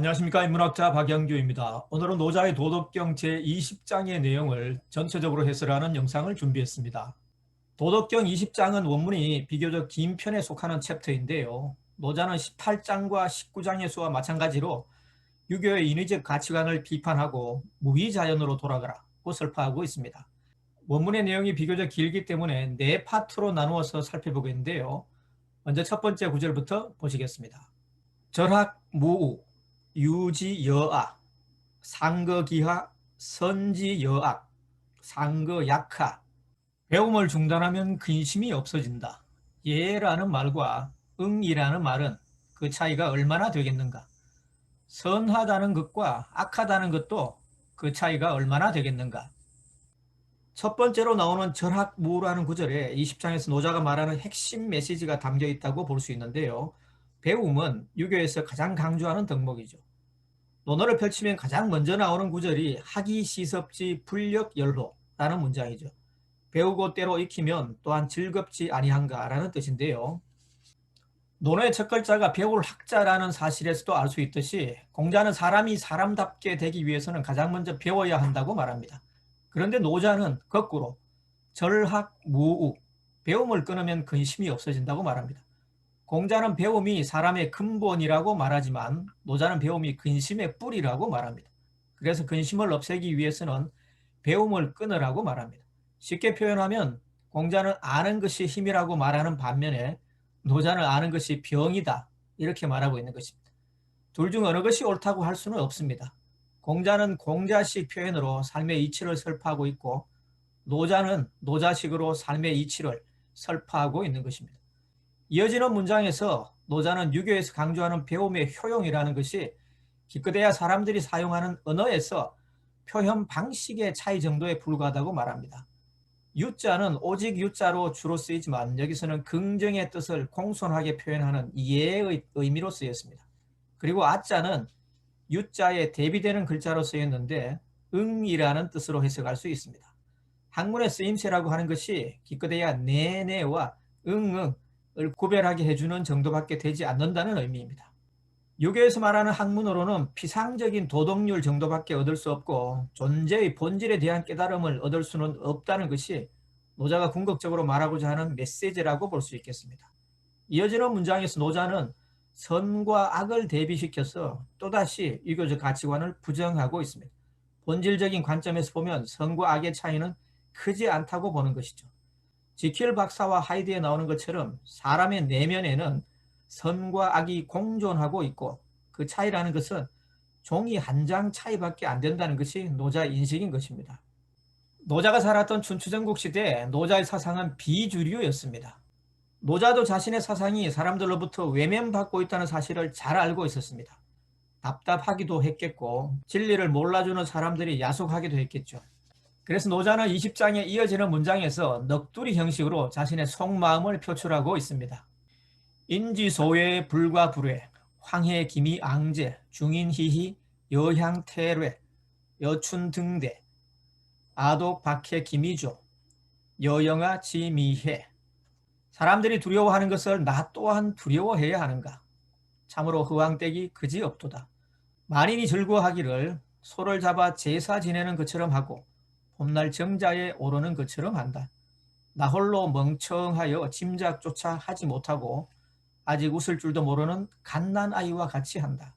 안녕하십니까. 인문학자 박영규입니다. 오늘은 노자의 도덕경 제20장의 내용을 전체적으로 해설하는 영상을 준비했습니다. 도덕경 20장은 원문이 비교적 긴 편에 속하는 챕터인데요. 노자는 18장과 19장의 수와 마찬가지로 유교의 인위적 가치관을 비판하고 무위자연으로 돌아가라고 설파하고 있습니다. 원문의 내용이 비교적 길기 때문에 네 파트로 나누어서 살펴보겠는데요. 먼저 첫 번째 구절부터 보시겠습니다. 절학무우 유지여악, 상거기하, 선지여악, 상거약하. 배움을 중단하면 근심이 없어진다. 예라는 말과 응이라는 말은 그 차이가 얼마나 되겠는가? 선하다는 것과 악하다는 것도 그 차이가 얼마나 되겠는가? 첫 번째로 나오는 절학무라는 구절에 20장에서 노자가 말하는 핵심 메시지가 담겨 있다고 볼 수 있는데요. 배움은 유교에서 가장 강조하는 덕목이죠. 논어를 펼치면 가장 먼저 나오는 구절이 학이시섭지 불력열호라는 문장이죠. 배우고 때로 익히면 또한 즐겁지 아니한가라는 뜻인데요. 논어의 첫 글자가 배울 학자라는 사실에서도 알 수 있듯이 공자는 사람이 사람답게 되기 위해서는 가장 먼저 배워야 한다고 말합니다. 그런데 노자는 거꾸로 절학무우, 배움을 끊으면 근심이 없어진다고 말합니다. 공자는 배움이 사람의 근본이라고 말하지만 노자는 배움이 근심의 뿌리라고 말합니다. 그래서 근심을 없애기 위해서는 배움을 끊으라고 말합니다. 쉽게 표현하면 공자는 아는 것이 힘이라고 말하는 반면에 노자는 아는 것이 병이다 이렇게 말하고 있는 것입니다. 둘 중 어느 것이 옳다고 할 수는 없습니다. 공자는 공자식 표현으로 삶의 이치를 설파하고 있고 노자는 노자식으로 삶의 이치를 설파하고 있는 것입니다. 이어지는 문장에서 노자는 유교에서 강조하는 배움의 효용이라는 것이 기껏해야 사람들이 사용하는 언어에서 표현 방식의 차이 정도에 불과하다고 말합니다. 유자는 오직 유자로 주로 쓰이지만 여기서는 긍정의 뜻을 공손하게 표현하는 이해의 의미로 쓰였습니다. 그리고 아자는 유자에 대비되는 글자로 쓰였는데 응이라는 뜻으로 해석할 수 있습니다. 학문의 쓰임새라고 하는 것이 기껏해야 네네와 응응 을 구별하게 해주는 정도밖에 되지 않는다는 의미입니다. 유교에서 말하는 학문으로는 피상적인 도덕률 정도밖에 얻을 수 없고 존재의 본질에 대한 깨달음을 얻을 수는 없다는 것이 노자가 궁극적으로 말하고자 하는 메시지라고 볼 수 있겠습니다. 이어지는 문장에서 노자는 선과 악을 대비시켜서 또다시 유교적 가치관을 부정하고 있습니다. 본질적인 관점에서 보면 선과 악의 차이는 크지 않다고 보는 것이죠. 지킬 박사와 하이드에 나오는 것처럼 사람의 내면에는 선과 악이 공존하고 있고 그 차이라는 것은 종이 한 장 차이밖에 안 된다는 것이 노자 인식인 것입니다. 노자가 살았던 춘추전국 시대 노자의 사상은 비주류였습니다. 노자도 자신의 사상이 사람들로부터 외면받고 있다는 사실을 잘 알고 있었습니다. 답답하기도 했겠고 진리를 몰라주는 사람들이 야속하기도 했겠죠. 그래서 노자는 20장에 이어지는 문장에서 넋두리 형식으로 자신의 속마음을 표출하고 있습니다. 인지소외 불과불외 황해기미 앙제 중인희희 여향태뢰 여춘등대 아독박해 기미조 여영아 지미해. 사람들이 두려워하는 것을 나 또한 두려워해야 하는가? 참으로 허황되기 그지없도다. 만인이 즐거워하기를 소를 잡아 제사 지내는 것처럼 하고 봄날 정자에 오르는 것처럼 한다. 나 홀로 멍청하여 짐작조차 하지 못하고 아직 웃을 줄도 모르는 갓난아이와 같이 한다.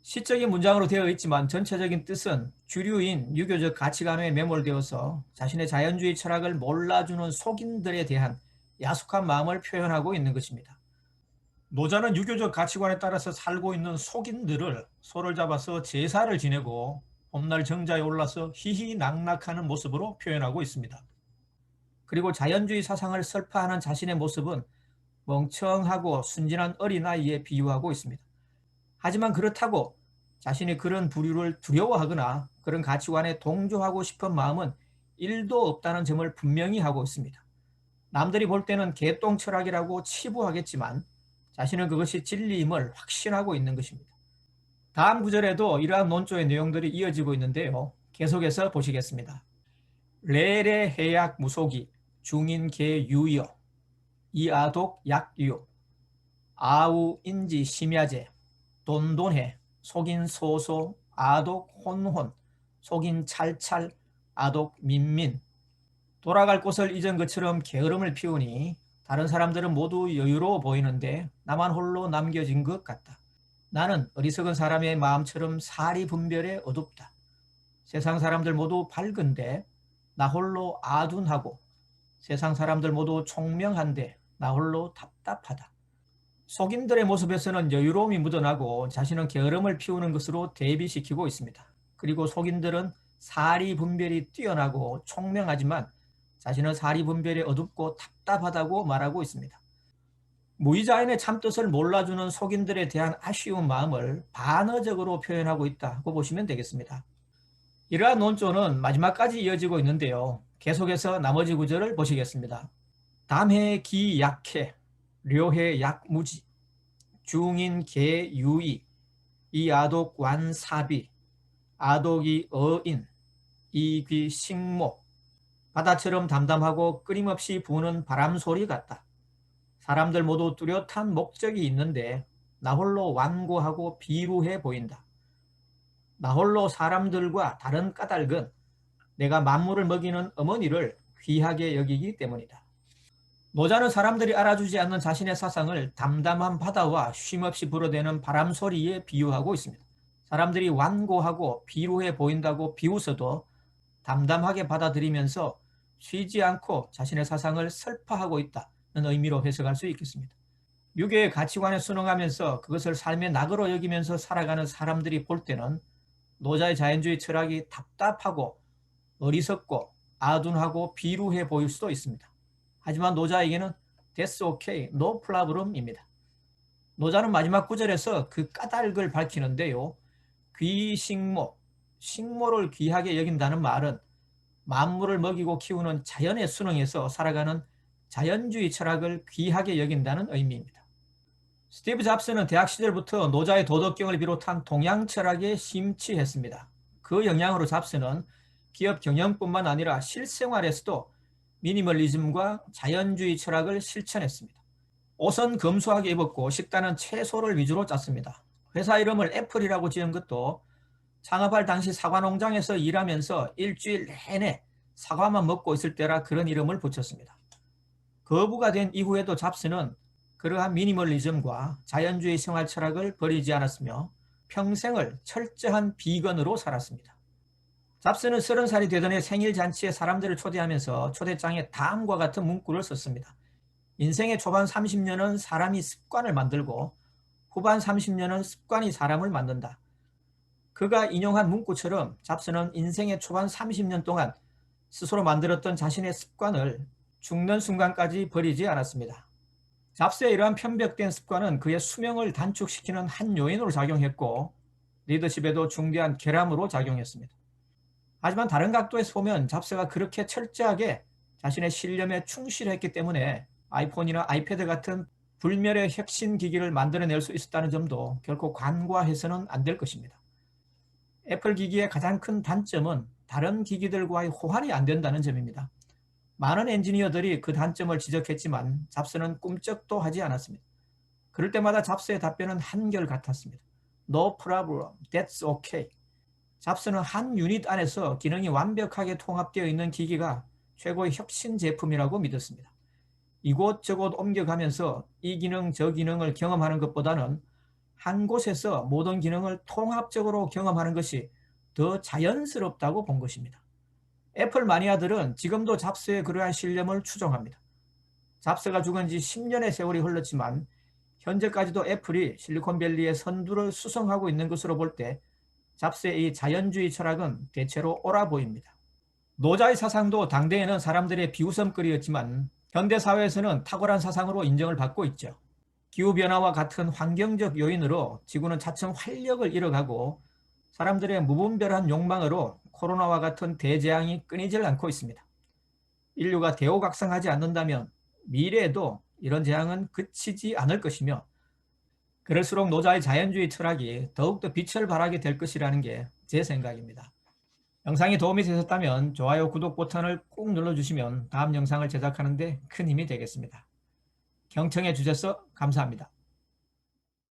시적인 문장으로 되어 있지만 전체적인 뜻은 주류인 유교적 가치관에 매몰되어서 자신의 자연주의 철학을 몰라주는 속인들에 대한 야속한 마음을 표현하고 있는 것입니다. 노자는 유교적 가치관에 따라서 살고 있는 속인들을 소를 잡아서 제사를 지내고 봄날 정자에 올라서 희희낙낙하는 모습으로 표현하고 있습니다. 그리고 자연주의 사상을 설파하는 자신의 모습은 멍청하고 순진한 어린아이에 비유하고 있습니다. 하지만 그렇다고 자신이 그런 부류를 두려워하거나 그런 가치관에 동조하고 싶은 마음은 1도 없다는 점을 분명히 하고 있습니다. 남들이 볼 때는 개똥 철학이라고 치부하겠지만 자신은 그것이 진리임을 확신하고 있는 것입니다. 다음 구절에도 이러한 논조의 내용들이 이어지고 있는데요. 계속해서 보시겠습니다. 레레 해약 무속이 중인계 유여 이아독 약유 아우 인지 심야제 돈돈해 속인 소소, 아독 혼혼, 속인 찰찰, 아독 민민. 돌아갈 곳을 잊은 것처럼 게으름을 피우니 다른 사람들은 모두 여유로워 보이는데 나만 홀로 남겨진 것 같다. 나는 어리석은 사람의 마음처럼 사리 분별에 어둡다. 세상 사람들 모두 밝은데 나 홀로 아둔하고, 세상 사람들 모두 총명한데 나 홀로 답답하다. 속인들의 모습에서는 여유로움이 묻어나고 자신은 게으름을 피우는 것으로 대비시키고 있습니다. 그리고 속인들은 사리 분별이 뛰어나고 총명하지만 자신은 사리 분별이 어둡고 답답하다고 말하고 있습니다. 무의자인의 참뜻을 몰라주는 속인들에 대한 아쉬운 마음을 반어적으로 표현하고 있다고 보시면 되겠습니다. 이러한 논조는 마지막까지 이어지고 있는데요. 계속해서 나머지 구절을 보시겠습니다. 담해 기 약해, 료해 약무지, 중인 개 유이, 이 아독 완사비, 아독이 어인, 이귀 식모. 바다처럼 담담하고 끊임없이 부는 바람 소리 같다. 사람들 모두 뚜렷한 목적이 있는데 나 홀로 완고하고 비루해 보인다. 나 홀로 사람들과 다른 까닭은 내가 만물을 먹이는 어머니를 귀하게 여기기 때문이다. 노자는 사람들이 알아주지 않는 자신의 사상을 담담한 바다와 쉼없이 불어대는 바람 소리에 비유하고 있습니다. 사람들이 완고하고 비루해 보인다고 비웃어도 담담하게 받아들이면서 쉬지 않고 자신의 사상을 설파하고 있다는 의미로 해석할 수 있겠습니다. 유교의 가치관에 순응하면서 그것을 삶의 낙으로 여기면서 살아가는 사람들이 볼 때는 노자의 자연주의 철학이 답답하고 어리석고 아둔하고 비루해 보일 수도 있습니다. 하지만 노자에게는 That's okay, no problem입니다. 노자는 마지막 구절에서 그 까닭을 밝히는데요. 귀식모, 식모를 귀하게 여긴다는 말은 만물을 먹이고 키우는 자연의 순응에서 살아가는 자연주의 철학을 귀하게 여긴다는 의미입니다. 스티브 잡스는 대학 시절부터 노자의 도덕경을 비롯한 동양 철학에 심취했습니다. 그 영향으로 잡스는 기업 경영뿐만 아니라 실생활에서도 미니멀리즘과 자연주의 철학을 실천했습니다. 옷은 검소하게 입었고 식단은 채소를 위주로 짰습니다. 회사 이름을 애플이라고 지은 것도 창업할 당시 사과 농장에서 일하면서 일주일 내내 사과만 먹고 있을 때라 그런 이름을 붙였습니다. 거부가 된 이후에도 잡스는 그러한 미니멀리즘과 자연주의 생활 철학을 버리지 않았으며 평생을 철저한 비건으로 살았습니다. 잡스는 30살이 되던 해 생일 잔치에 사람들을 초대하면서 초대장에 다음과 같은 문구를 썼습니다. 인생의 초반 30년은 사람이 습관을 만들고 후반 30년은 습관이 사람을 만든다. 그가 인용한 문구처럼 잡스는 인생의 초반 30년 동안 스스로 만들었던 자신의 습관을 죽는 순간까지 버리지 않았습니다. 잡스의 이러한 편벽된 습관은 그의 수명을 단축시키는 한 요인으로 작용했고 리더십에도 중대한 결함으로 작용했습니다. 하지만 다른 각도에서 보면 잡스가 그렇게 철저하게 자신의 신념에 충실했기 때문에 아이폰이나 아이패드 같은 불멸의 혁신 기기를 만들어낼 수 있었다는 점도 결코 간과해서는 안 될 것입니다. 애플 기기의 가장 큰 단점은 다른 기기들과의 호환이 안 된다는 점입니다. 많은 엔지니어들이 그 단점을 지적했지만 잡스는 꿈쩍도 하지 않았습니다. 그럴 때마다 잡스의 답변은 한결같았습니다. No problem, that's okay. 잡스는 한 유닛 안에서 기능이 완벽하게 통합되어 있는 기기가 최고의 혁신 제품이라고 믿었습니다. 이곳저곳 옮겨가면서 이 기능 저 기능을 경험하는 것보다는 한 곳에서 모든 기능을 통합적으로 경험하는 것이 더 자연스럽다고 본 것입니다. 애플 마니아들은 지금도 잡스의 그러한 신념을 추종합니다. 잡스가 죽은 지 10년의 세월이 흘렀지만 현재까지도 애플이 실리콘밸리의 선두를 수성하고 있는 것으로 볼 때 잡스의 이 자연주의 철학은 대체로 옳아 보입니다. 노자의 사상도 당대에는 사람들의 비웃음거리였지만 현대사회에서는 탁월한 사상으로 인정을 받고 있죠. 기후변화와 같은 환경적 요인으로 지구는 차츰 활력을 잃어가고 사람들의 무분별한 욕망으로 코로나와 같은 대재앙이 끊이질 않고 있습니다. 인류가 대오각성하지 않는다면 미래에도 이런 재앙은 그치지 않을 것이며 그럴수록 노자의 자연주의 철학이 더욱더 빛을 발하게 될 것이라는 게 제 생각입니다. 영상이 도움이 되셨다면 좋아요, 구독 버튼을 꾹 눌러주시면 다음 영상을 제작하는 데 큰 힘이 되겠습니다. 경청해 주셔서 감사합니다.